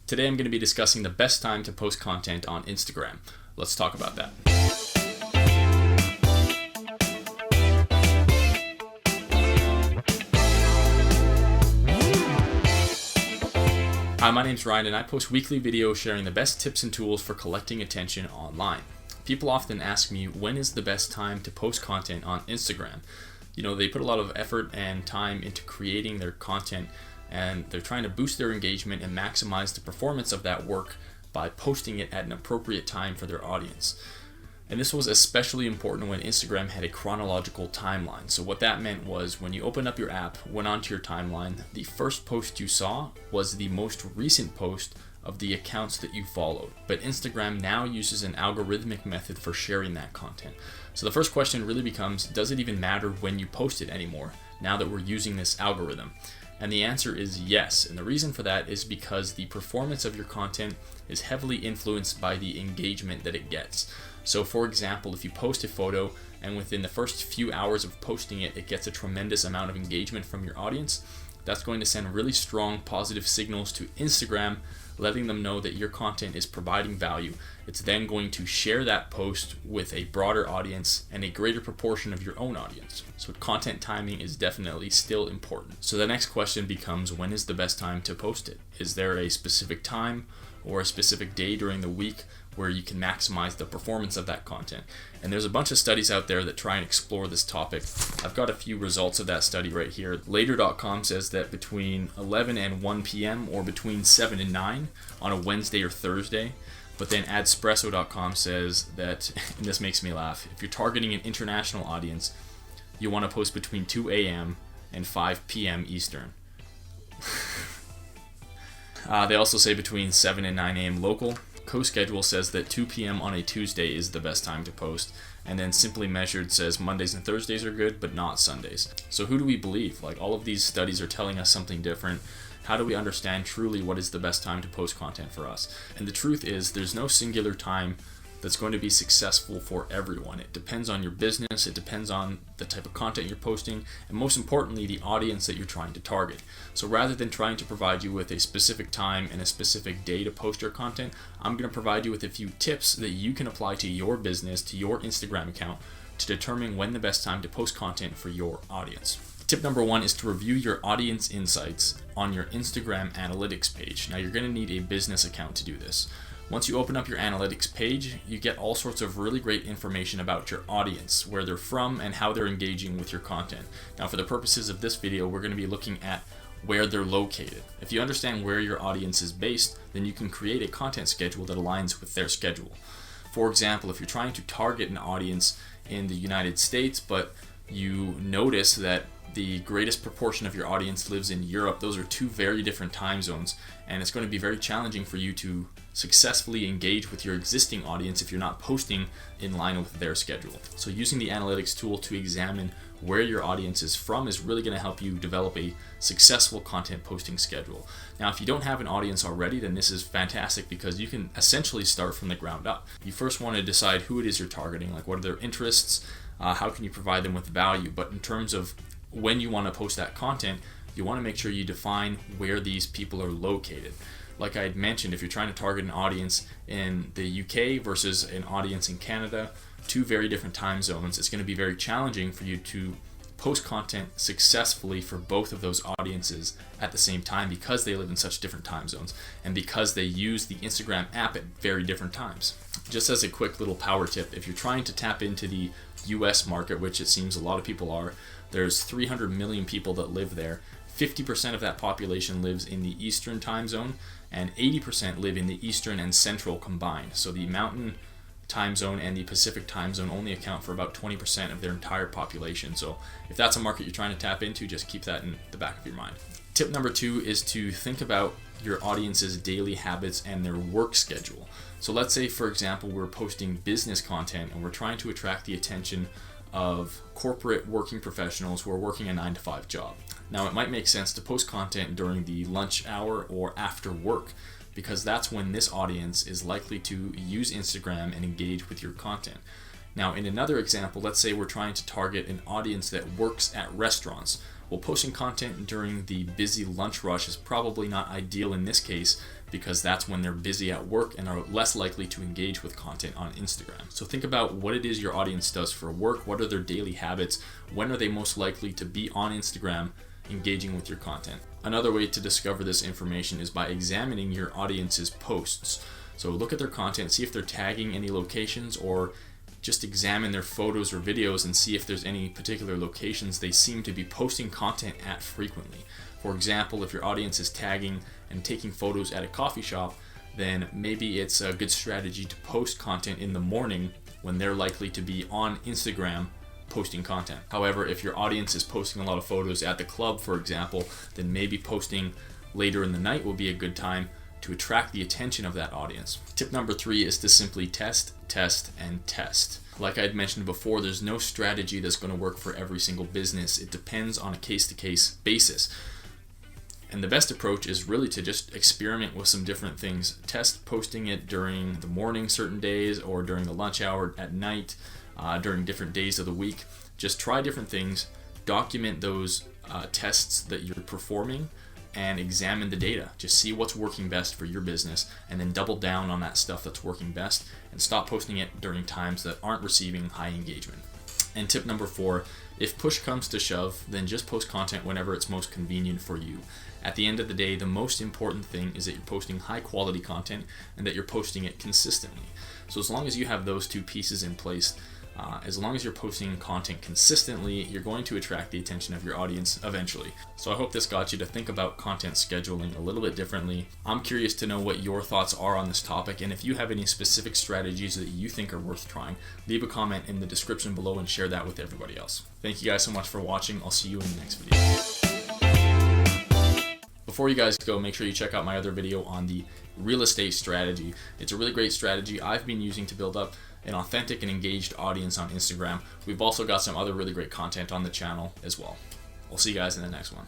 Today I'm going to be discussing the best time to post content on Instagram. Let's talk about that. Hi, my name's Ryan and I post weekly videos sharing the best tips and tools for collecting attention online. People often ask me, when is the best time to post content on Instagram? You know, they put a lot of effort and time into creating their content, and they're trying to boost their engagement and maximize the performance of that work by posting it at an appropriate time for their audience. And this was especially important when Instagram had a chronological timeline. So what that meant was when you opened up your app, went onto your timeline, the first post you saw was the most recent post of the accounts that you followed. But Instagram now uses an algorithmic method for sharing that content. So the first question really becomes, does it even matter when you post it anymore, now that we're using this algorithm? And the answer is yes. And the reason for that is because the performance of your content is heavily influenced by the engagement that it gets. So for example, if you post a photo and within the first few hours of posting it, it gets a tremendous amount of engagement from your audience, that's going to send really strong positive signals to Instagram, letting them know that your content is providing value. It's then going to share that post with a broader audience and a greater proportion of your own audience. So content timing is definitely still important. So the next question becomes, when is the best time to post it? Is there a specific time or a specific day during the week where you can maximize the performance of that content? And there's a bunch of studies out there that try and explore this topic. I've got a few results of that study right here. Later.com says that between 11 and 1 p.m. or between 7 and 9 on a Wednesday or Thursday. But then Adspresso.com says that, and this makes me laugh, if you're targeting an international audience, you want to post between 2 a.m. and 5 p.m. Eastern. They also say between 7 and 9 a.m. local. CoSchedule says that 2 p.m. on a Tuesday is the best time to post. And then Simply Measured says Mondays and Thursdays are good, but not Sundays. So who do we believe? Like, all of these studies are telling us something different. How do we understand truly what is the best time to post content for us? And the truth is, there's no singular time that's going to be successful for everyone. It depends on your business, it depends on the type of content you're posting, and most importantly, the audience that you're trying to target. So rather than trying to provide you with a specific time and a specific day to post your content, I'm going to provide you with a few tips that you can apply to your business, to your Instagram account, to determine when the best time to post content for your audience. Tip number 1 is to review your audience insights on your Instagram analytics page. Now, you're going to need a business account to do this. Once you open up your analytics page, you get all sorts of really great information about your audience, where they're from and how they're engaging with your content. Now, for the purposes of this video, we're going to be looking at where they're located. If you understand where your audience is based, then you can create a content schedule that aligns with their schedule. For example, if you're trying to target an audience in the United States, but you notice that the greatest proportion of your audience lives in Europe, those are two very different time zones, and it's going to be very challenging for you to successfully engage with your existing audience if you're not posting in line with their schedule. So using the analytics tool to examine where your audience is from is really going to help you develop a successful content posting schedule. Now, if you don't have an audience already, then this is fantastic because you can essentially start from the ground up. You first want to decide who it is you're targeting, like what are their interests, how can you provide them with value. But in terms of when you want to post that content, you want to make sure you define where these people are located. Like I had mentioned, if you're trying to target an audience in the UK versus an audience in Canada, two very different time zones, it's going to be very challenging for you to post content successfully for both of those audiences at the same time because they live in such different time zones and because they use the Instagram app at very different times. Just as a quick little power tip, if you're trying to tap into the US market, which it seems a lot of people are, there's 300 million people that live there. 50% of that population lives in the Eastern time zone, and 80% live in the Eastern and Central combined. So the Mountain time zone and the Pacific time zone only account for about 20% of their entire population. So if that's a market you're trying to tap into, just keep that in the back of your mind. Tip number 2 is to think about your audience's daily habits and their work schedule. So let's say, for example, we're posting business content and we're trying to attract the attention of corporate working professionals who are working a 9-to-5 job. Now, it might make sense to post content during the lunch hour or after work, because that's when this audience is likely to use Instagram and engage with your content. Now, in another example, let's say we're trying to target an audience that works at restaurants. Well, posting content during the busy lunch rush is probably not ideal in this case, because that's when they're busy at work and are less likely to engage with content on Instagram. So think about what it is your audience does for work, what are their daily habits, when are they most likely to be on Instagram engaging with your content. Another way to discover this information is by examining your audience's posts. So look at their content, see if they're tagging any locations, or just examine their photos or videos and see if there's any particular locations they seem to be posting content at frequently. For example, if your audience is tagging and taking photos at a coffee shop, then maybe it's a good strategy to post content in the morning when they're likely to be on Instagram posting content. However, if your audience is posting a lot of photos at the club, for example, then maybe posting later in the night will be a good time to attract the attention of that audience. Tip number 3 is to simply test, and test. Like I had mentioned before, there's no strategy that's going to work for every single business. It depends on a case-to-case basis. And the best approach is really to just experiment with some different things. Test posting it during the morning certain days, or during the lunch hour at night, during different days of the week. Just try different things, document those tests that you're performing, and examine the data. Just see what's working best for your business, and then double down on that stuff that's working best, and stop posting it during times that aren't receiving high engagement. And tip number 4, if push comes to shove, then just post content whenever it's most convenient for you. At the end of the day, the most important thing is that you're posting high quality content and that you're posting it consistently. So as long as you have those two pieces in place, as long as you're posting content consistently, you're going to attract the attention of your audience eventually. So I hope this got you to think about content scheduling a little bit differently. I'm curious to know what your thoughts are on this topic, and if you have any specific strategies that you think are worth trying, leave a comment in the description below and share that with everybody else. Thank you guys so much for watching. I'll see you in the next video. Before you guys go, make sure you check out my other video on the real estate strategy. It's a really great strategy I've been using to build up an authentic and engaged audience on Instagram. We've also got some other really great content on the channel as well. We'll see you guys in the next one.